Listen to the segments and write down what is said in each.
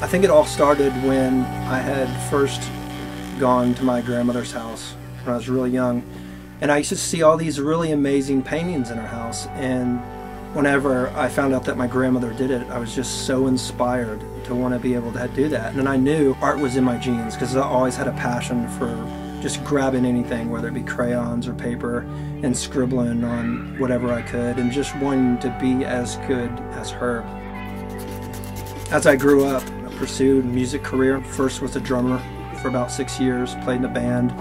I think it all started when I had first gone to my grandmother's house when I was really young, and I used to see all these really amazing paintings in her house, and whenever I found out that my grandmother did it, I was just so inspired to want to be able to do that. And I knew art was in my genes because I always had a passion for just grabbing anything, whether it be crayons or paper, and scribbling on whatever I could, and just wanting to be as good as her. As I grew up, I pursued a music career. First was a drummer for about 6 years, played in a band,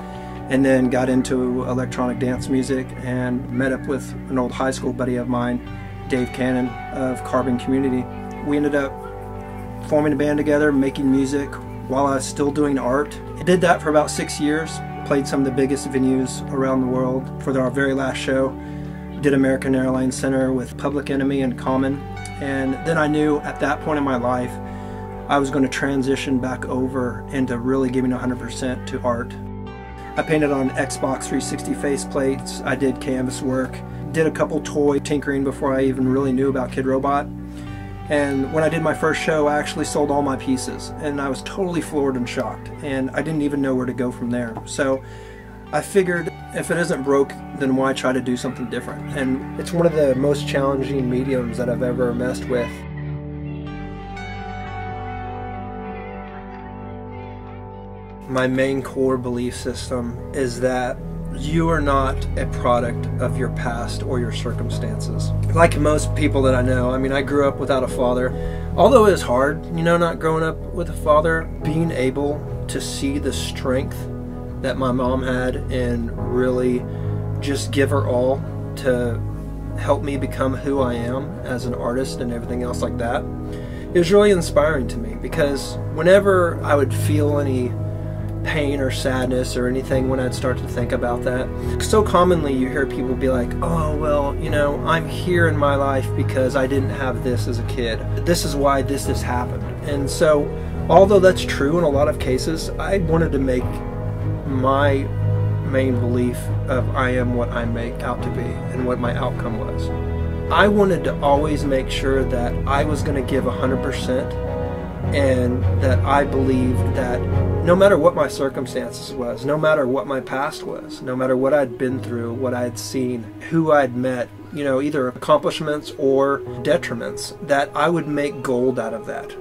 and then got into electronic dance music and met up with an old high school buddy of mine, K.N.G of Carbon Community. We ended up forming a band together, making music while I was still doing art. I did that for about 6 years, played some of the biggest venues around the world. For our very last show, did American Airlines Center with Public Enemy and Common. And then I knew at that point in my life, I was going to transition back over into really giving 100% to art. I painted on Xbox 360 faceplates, I did canvas work, did a couple toy tinkering before I even really knew about Kid Robot. And when I did my first show, I actually sold all my pieces, and I was totally floored and shocked, and I didn't even know where to go from there. So I figured if it isn't broke, then why try to do something different? And it's one of the most challenging mediums that I've ever messed with. My main core belief system is that you are not a product of your past or your circumstances. Like most people that I know, I mean, I grew up without a father. Although it was hard, you know, not growing up with a father, being able to see the strength that my mom had and really just give her all to help me become who I am as an artist and everything else like that, it was really inspiring to me, because whenever I would feel any pain or sadness or anything, when I'd start to think about that, so commonly you hear people be like, oh, well, you know, I'm here in my life because I didn't have this as a kid. This is why this has happened. And so, although that's true in a lot of cases, I wanted to make my main belief of I am what I make out to be and what my outcome was. I wanted to always make sure that I was going to give 100%, and that I believed that no matter what my circumstances was, no matter what my past was, no matter what I'd been through, what I'd seen, who I'd met, you know, either accomplishments or detriments, that I would make gold out of that.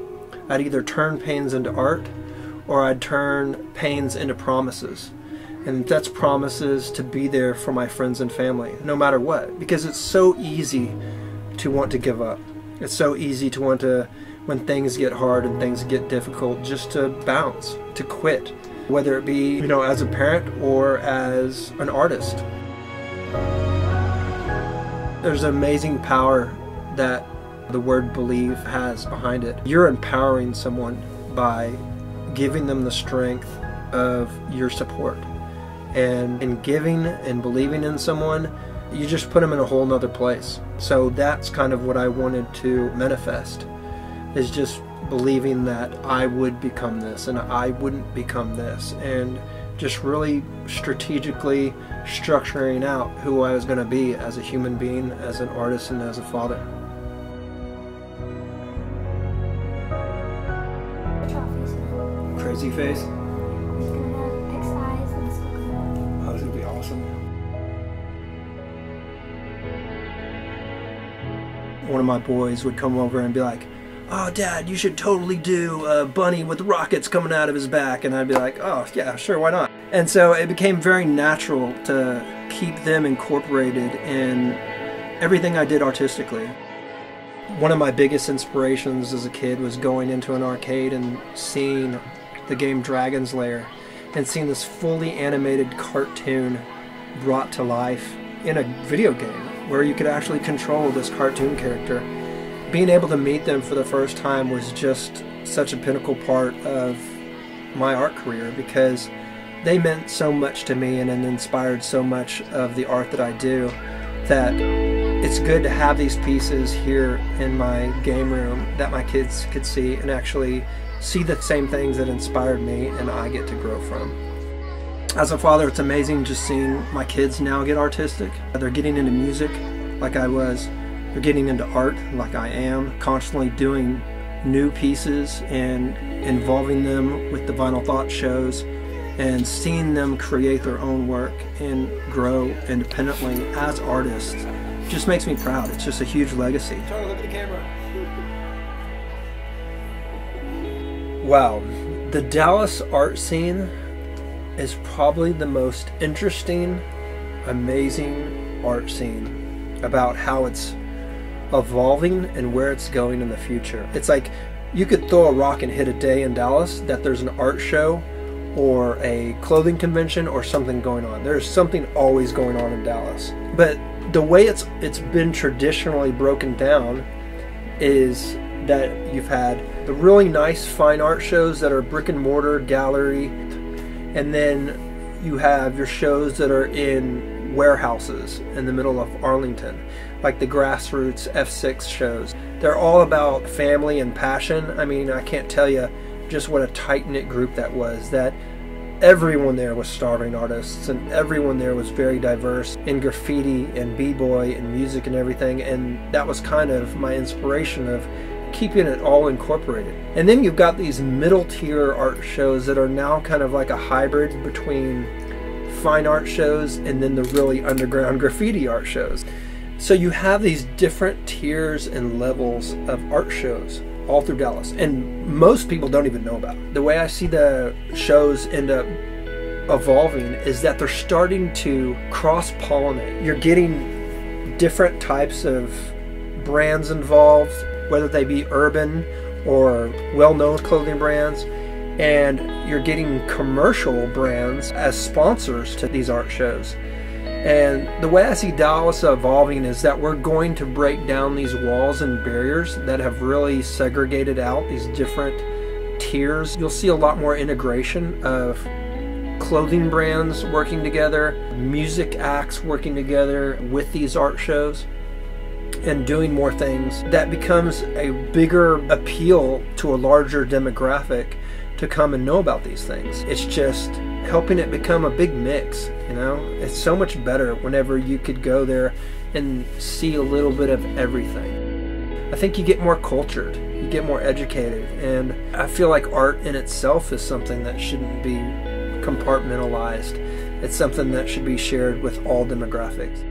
I'd either turn pains into art, or I'd turn pains into promises. And that's promises to be there for my friends and family, no matter what. Because it's so easy to want to give up. It's so easy to want to, when things get hard and things get difficult, just to bounce, to quit. Whether it be, you know, as a parent or as an artist. There's amazing power that the word believe has behind it. You're empowering someone by giving them the strength of your support. And in giving and believing in someone, you just put them in a whole nother place. So that's kind of what I wanted to manifest, is just believing that I would become this and I wouldn't become this, and just really strategically structuring out who I was going to be as a human being, as an artist, and as a father. Crazy face? It's gonna have X eyes and it's gonna... Oh, this would be awesome. One of my boys would come over and be like, oh, Dad, you should totally do a bunny with rockets coming out of his back. And I'd be like, oh, yeah, sure, why not? And so it became very natural to keep them incorporated in everything I did artistically. One of my biggest inspirations as a kid was going into an arcade and seeing the game Dragon's Lair and seeing this fully animated cartoon brought to life in a video game where you could actually control this cartoon character. Being able to meet them for the first time was just such a pinnacle part of my art career, because they meant so much to me and inspired so much of the art that I do, that it's good to have these pieces here in my game room that my kids could see and actually see the same things that inspired me and I get to grow from. As a father, it's amazing just seeing my kids now get artistic. They're getting into music like I was. They're getting into art like I am, constantly doing new pieces and involving them with the Vinyl Thought shows and seeing them create their own work and grow independently as artists just makes me proud. It's just a huge legacy. Try to look at the camera. Wow, the Dallas art scene is probably the most interesting, amazing art scene about how it's evolving and where it's going in the future. It's like you could throw a rock and hit a day in Dallas that there's an art show or a clothing convention or something going on. There's something always going on in Dallas. But the way it's been traditionally broken down is that you've had the really nice fine art shows that are brick and mortar gallery, and then you have your shows that are in warehouses in the middle of Arlington, like the grassroots F6 shows. They're all about family and passion. I mean, I can't tell you just what a tight-knit group that was, that everyone there was starving artists and everyone there was very diverse in graffiti and b-boy and music and everything, and that was kind of my inspiration of keeping it all incorporated. And then you've got these middle tier art shows that are now kind of like a hybrid between fine art shows and then the really underground graffiti art shows. So you have these different tiers and levels of art shows all through Dallas, and most people don't even know about it. The way I see the shows end up evolving is that they're starting to cross-pollinate. You're getting different types of brands involved, whether they be urban or well-known clothing brands, and you're getting commercial brands as sponsors to these art shows. And the way I see Dallas evolving is that we're going to break down these walls and barriers that have really segregated out these different tiers. You'll see a lot more integration of clothing brands working together, music acts working together with these art shows, and doing more things. That becomes a bigger appeal to a larger demographic to come and know about these things. It's just helping it become a big mix, you know? It's so much better whenever you could go there and see a little bit of everything. I think you get more cultured, you get more educated, and I feel like art in itself is something that shouldn't be compartmentalized. It's something that should be shared with all demographics.